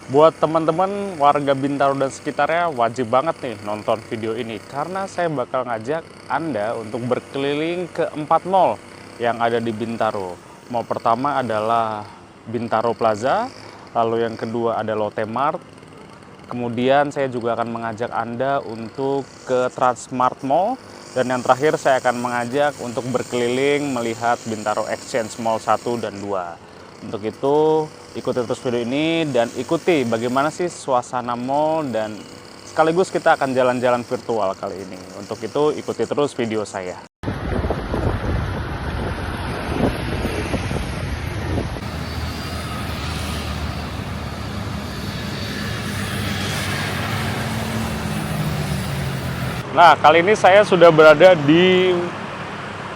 Buat teman-teman warga Bintaro dan sekitarnya wajib banget nih nonton video ini karena saya bakal ngajak Anda untuk berkeliling ke 4 mall yang ada di Bintaro. Mall pertama adalah Bintaro Plaza, lalu yang kedua ada Lotte Mart. Kemudian saya juga akan mengajak Anda untuk ke Transmart Mall dan yang terakhir saya akan mengajak untuk berkeliling melihat Bintaro Exchange Mall 1 dan 2. Untuk itu, ikuti terus video ini dan ikuti bagaimana sih suasana mall dan sekaligus kita akan jalan-jalan virtual kali ini. Untuk itu, ikuti terus video saya. Nah, kali ini saya sudah berada di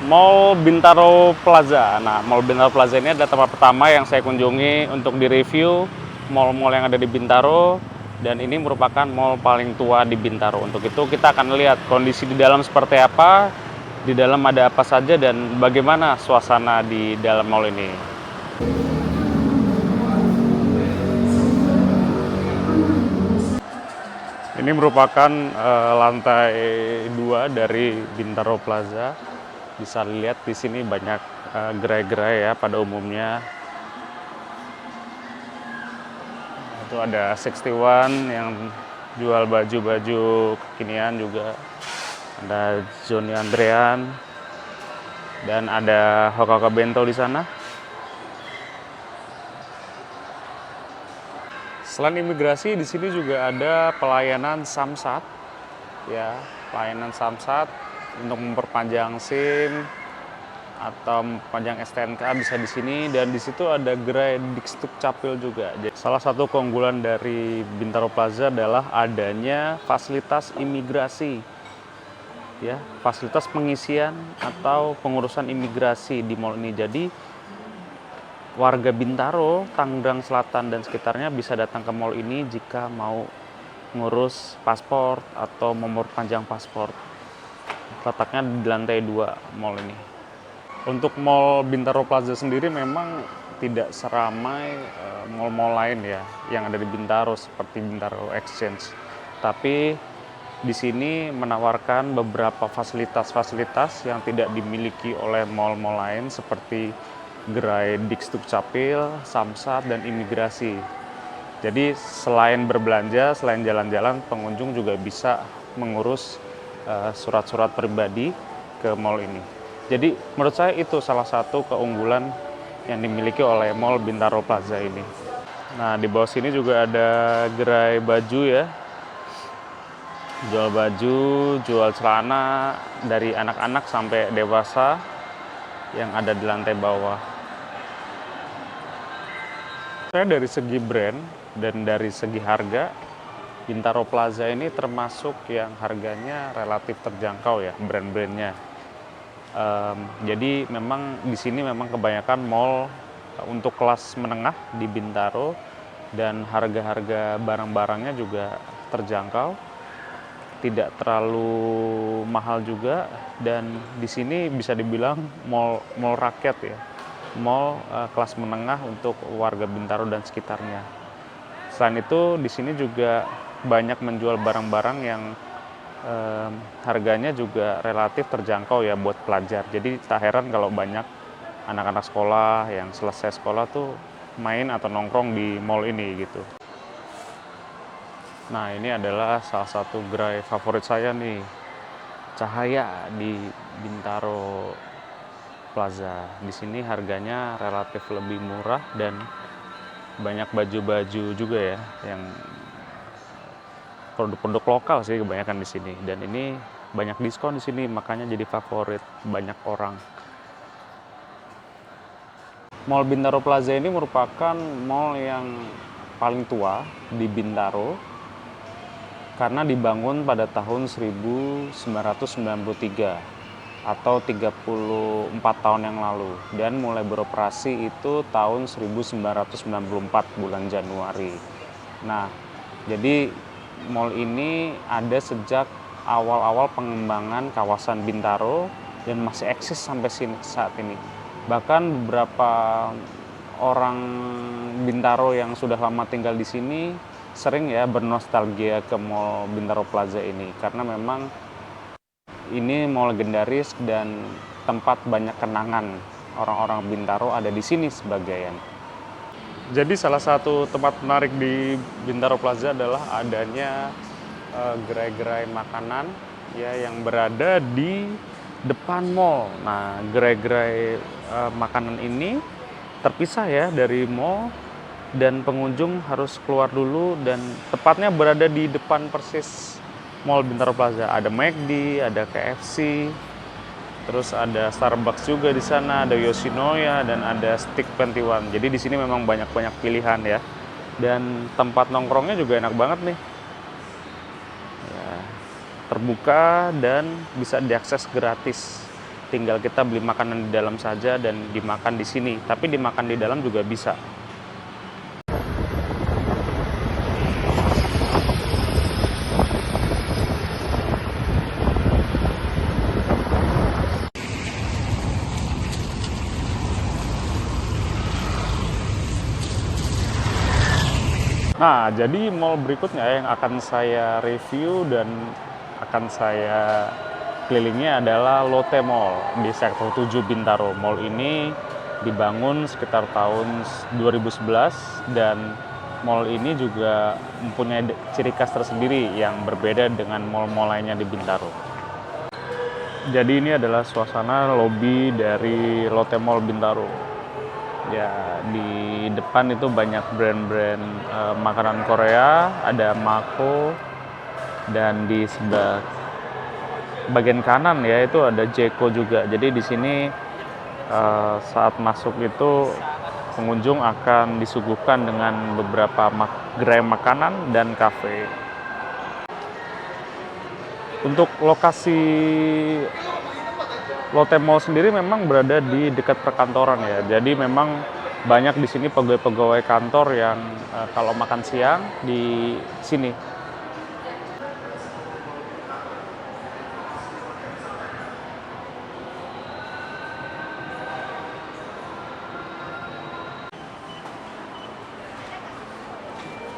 Mall Bintaro Plaza. Nah, Mall Bintaro Plaza ini adalah tempat pertama yang saya kunjungi untuk direview mall-mall yang ada di Bintaro. Dan ini merupakan mall paling tua di Bintaro. Untuk itu kita akan lihat kondisi di dalam seperti apa, di dalam ada apa saja, dan bagaimana suasana di dalam mall ini. Ini merupakan lantai 2 dari Bintaro Plaza. Bisa lihat di sini banyak gerai-gerai ya pada umumnya. Itu ada 61 yang jual baju-baju kekinian juga. Ada Johnny Andrean dan ada Hoka Bento di sana. Selain imigrasi, di sini juga ada pelayanan Samsat, ya, pelayanan Samsat untuk memperpanjang SIM atau memperpanjang STNK bisa di sini, dan di situ ada gerai Dikstub Capil juga. Jadi, salah satu keunggulan dari Bintaro Plaza adalah adanya fasilitas imigrasi, ya, fasilitas pengisian atau pengurusan imigrasi di mall ini. Jadi warga Bintaro, Tangerang Selatan dan sekitarnya bisa datang ke mall ini jika mau ngurus paspor atau memperpanjang paspor. Letaknya di lantai 2 mall ini. Untuk mall Bintaro Plaza sendiri memang tidak seramai mall-mall lain ya yang ada di Bintaro seperti Bintaro Exchange. Tapi di sini menawarkan beberapa fasilitas-fasilitas yang tidak dimiliki oleh mall-mall lain seperti gerai Dikstub Capil, Samsat, dan imigrasi. Jadi selain berbelanja, selain jalan-jalan, pengunjung juga bisa mengurus surat-surat pribadi ke mall ini. Jadi menurut saya itu salah satu keunggulan yang dimiliki oleh Mall Bintaro Plaza ini. Nah, di bawah sini juga ada gerai baju ya. Jual baju, jual celana dari anak-anak sampai dewasa yang ada di lantai bawah. Saya dari segi brand dan dari segi harga, Bintaro Plaza ini termasuk yang harganya relatif terjangkau ya, brand-brandnya. Jadi memang di sini memang kebanyakan mall untuk kelas menengah di Bintaro, dan harga-harga barang-barangnya juga terjangkau, tidak terlalu mahal juga, dan di sini bisa dibilang mall rakyat ya, mall kelas menengah untuk warga Bintaro dan sekitarnya. Selain itu di sini juga banyak menjual barang-barang yang harganya juga relatif terjangkau ya buat pelajar. Jadi tak heran kalau banyak anak-anak sekolah yang selesai sekolah tuh main atau nongkrong di mall ini gitu. Nah, ini adalah salah satu gerai favorit saya nih, Cahaya di Bintaro Plaza. Di sini harganya relatif lebih murah dan banyak baju-baju juga ya, yang produk-produk lokal sih kebanyakan di sini. Dan ini banyak diskon di sini, makanya jadi favorit banyak orang. Mall Bintaro Plaza ini merupakan mall yang paling tua di Bintaro karena dibangun pada tahun 1993 atau 34 tahun yang lalu, dan mulai beroperasi itu tahun 1994 bulan Januari. Nah, jadi mall ini ada sejak awal-awal pengembangan kawasan Bintaro dan masih eksis sampai saat ini. Bahkan beberapa orang Bintaro yang sudah lama tinggal di sini sering ya bernostalgia ke Mall Bintaro Plaza ini, karena memang ini mall legendaris dan tempat banyak kenangan orang-orang Bintaro ada di sini sebagian. Jadi salah satu tempat menarik di Bintaro Plaza adalah adanya gerai-gerai makanan ya yang berada di depan mall. Nah, gerai-gerai makanan ini terpisah ya dari mall dan pengunjung harus keluar dulu, dan tepatnya berada di depan persis Mall Bintaro Plaza. Ada McD, ada KFC, terus ada Starbucks juga di sana, ada Yoshinoya, dan ada Stick 21. Jadi di sini memang banyak-banyak pilihan ya. Dan tempat nongkrongnya juga enak banget nih. Ya, terbuka dan bisa diakses gratis. Tinggal kita beli makanan di dalam saja dan dimakan di sini. Tapi dimakan di dalam juga bisa. Nah, jadi mall berikutnya yang akan saya review dan akan saya kelilingi adalah Lotte Mall di Sektor 7 Bintaro. Mall ini dibangun sekitar tahun 2011 dan mall ini juga mempunyai ciri khas tersendiri yang berbeda dengan mall-mall lainnya di Bintaro. Jadi ini adalah suasana lobi dari Lotte Mall Bintaro. Ya, di depan itu banyak brand-brand makanan Korea, ada Mako, dan di sebelah bagian kanan ya itu ada Jeko juga. Jadi di sini saat masuk itu pengunjung akan disuguhkan dengan beberapa gerai makanan dan kafe. Untuk lokasi Lotte Mall sendiri memang berada di dekat perkantoran ya. Jadi memang banyak di sini pegawai-pegawai kantor yang kalau makan siang di sini.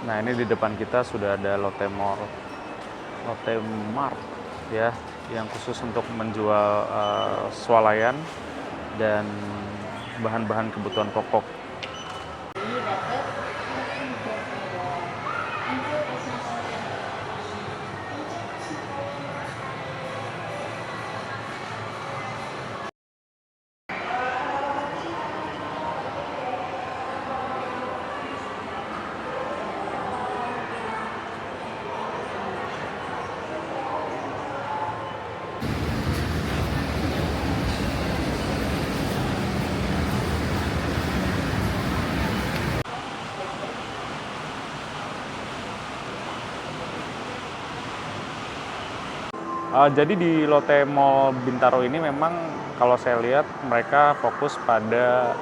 Nah, ini di depan kita sudah ada Lotte Mall, Lotte Mart ya, yang khusus untuk menjual swalayan dan bahan-bahan kebutuhan pokok. Jadi di Lotte Mall Bintaro ini memang kalau saya lihat mereka fokus pada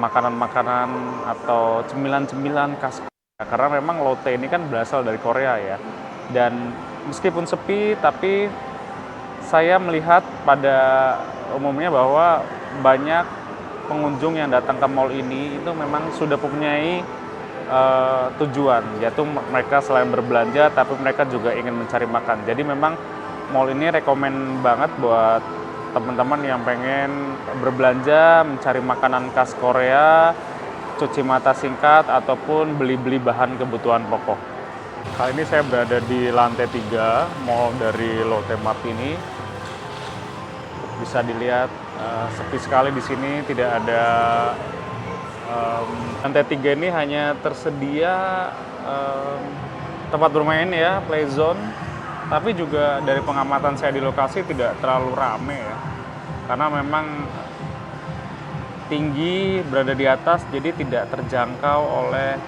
makanan-makanan atau cemilan-cemilan khas Korea. Karena memang Lotte ini kan berasal dari Korea ya. Dan meskipun sepi, tapi saya melihat pada umumnya bahwa banyak pengunjung yang datang ke mall ini itu memang sudah mempunyai tujuan, yaitu mereka selain berbelanja, tapi mereka juga ingin mencari makan. Jadi memang mall ini rekomen banget buat teman-teman yang pengen berbelanja, mencari makanan khas Korea, cuci mata singkat, ataupun beli-beli bahan kebutuhan pokok. Kali ini saya berada di lantai 3 mall dari Lotte Mart ini. Bisa dilihat sepi sekali di sini, tidak ada lantai 3 ini hanya tersedia tempat bermain ya, play zone. Tapi juga dari pengamatan saya di lokasi tidak terlalu rame ya. Karena memang tinggi, berada di atas, jadi tidak terjangkau oleh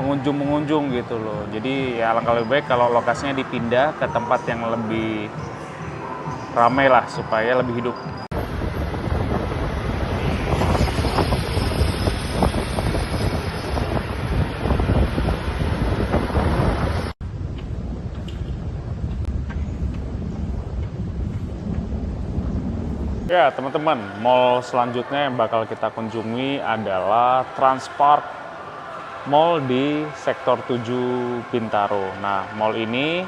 pengunjung-pengunjung gitu loh. Jadi ya alangkah lebih baik kalau lokasinya dipindah ke tempat yang lebih ramai lah supaya lebih hidup. Ya, teman-teman, mall selanjutnya yang bakal kita kunjungi adalah Transpark Mall di Sektor 7 Bintaro. Nah, mall ini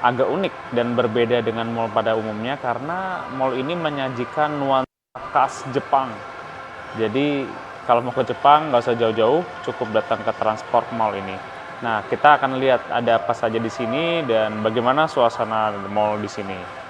agak unik dan berbeda dengan mall pada umumnya karena mall ini menyajikan nuansa khas Jepang. Jadi, kalau mau ke Jepang nggak usah jauh-jauh, cukup datang ke Transpark Mall ini. Nah, kita akan lihat ada apa saja di sini dan bagaimana suasana mall di sini.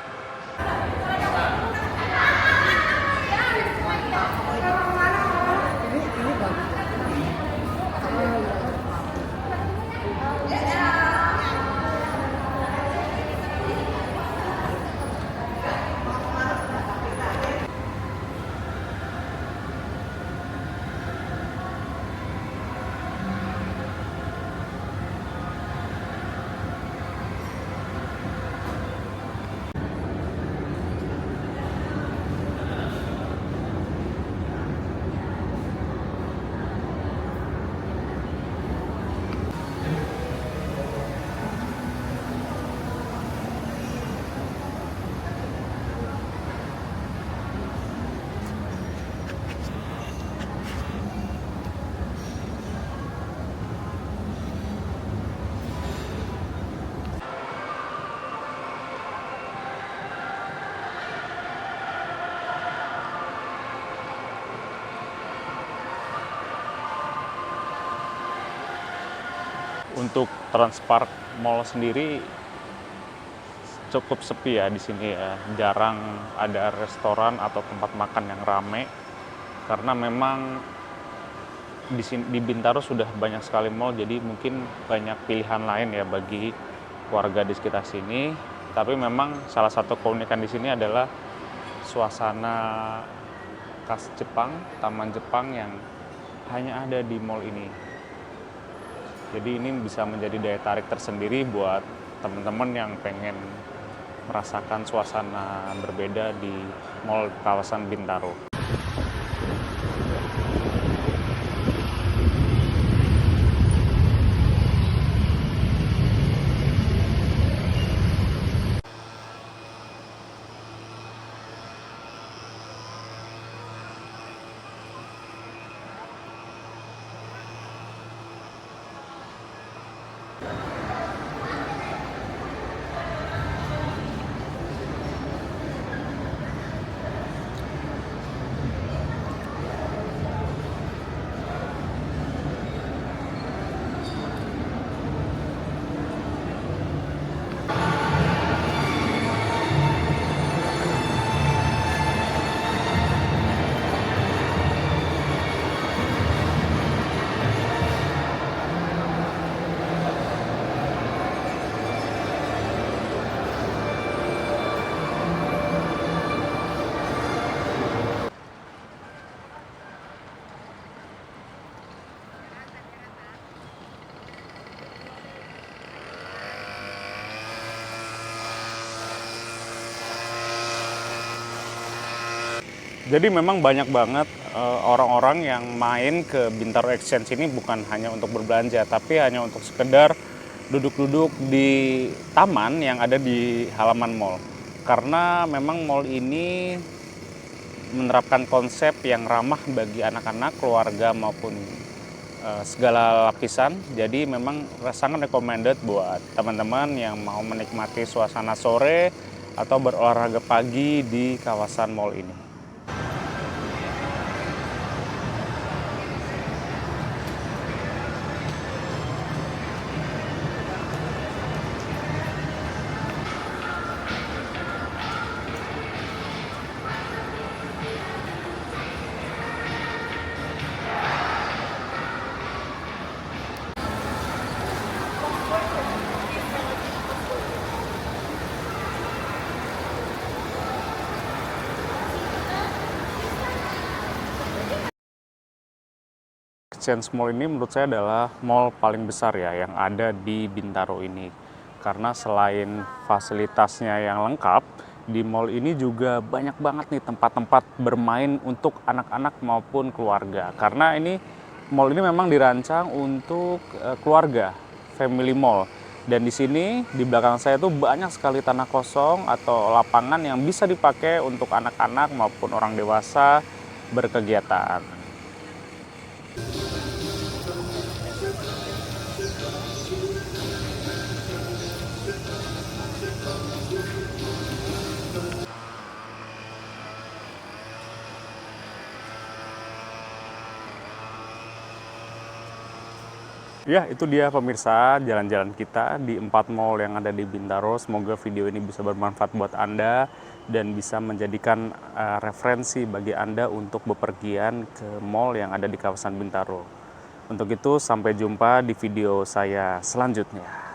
Untuk Transpark Mall sendiri cukup sepi ya di sini ya. Jarang ada restoran atau tempat makan yang rame karena memang di Bintaro sudah banyak sekali mall, jadi mungkin banyak pilihan lain ya bagi warga di sekitar sini. Tapi memang salah satu keunikan di sini adalah suasana khas Jepang, taman Jepang yang hanya ada di mall ini. Jadi ini bisa menjadi daya tarik tersendiri buat teman-teman yang pengen merasakan suasana berbeda di mall kawasan Bintaro. Jadi memang banyak banget orang-orang yang main ke Bintaro Exchange ini bukan hanya untuk berbelanja, tapi hanya untuk sekedar duduk-duduk di taman yang ada di halaman mall. Karena memang mall ini menerapkan konsep yang ramah bagi anak-anak, keluarga maupun segala lapisan. Jadi memang sangat recommended buat teman-teman yang mau menikmati suasana sore atau berolahraga pagi di kawasan mall ini. Exchange Mall ini menurut saya adalah mall paling besar ya yang ada di Bintaro ini. Karena selain fasilitasnya yang lengkap, di mall ini juga banyak banget nih tempat-tempat bermain untuk anak-anak maupun keluarga. Karena ini mall ini memang dirancang untuk keluarga, family mall. Dan di sini di belakang saya tuh banyak sekali tanah kosong atau lapangan yang bisa dipakai untuk anak-anak maupun orang dewasa berkegiatan. Ya, itu dia pemirsa jalan-jalan kita di 4 mall yang ada di Bintaro. Semoga video ini bisa bermanfaat buat Anda dan bisa menjadikan referensi bagi Anda untuk bepergian ke mall yang ada di kawasan Bintaro. Untuk itu, sampai jumpa di video saya selanjutnya.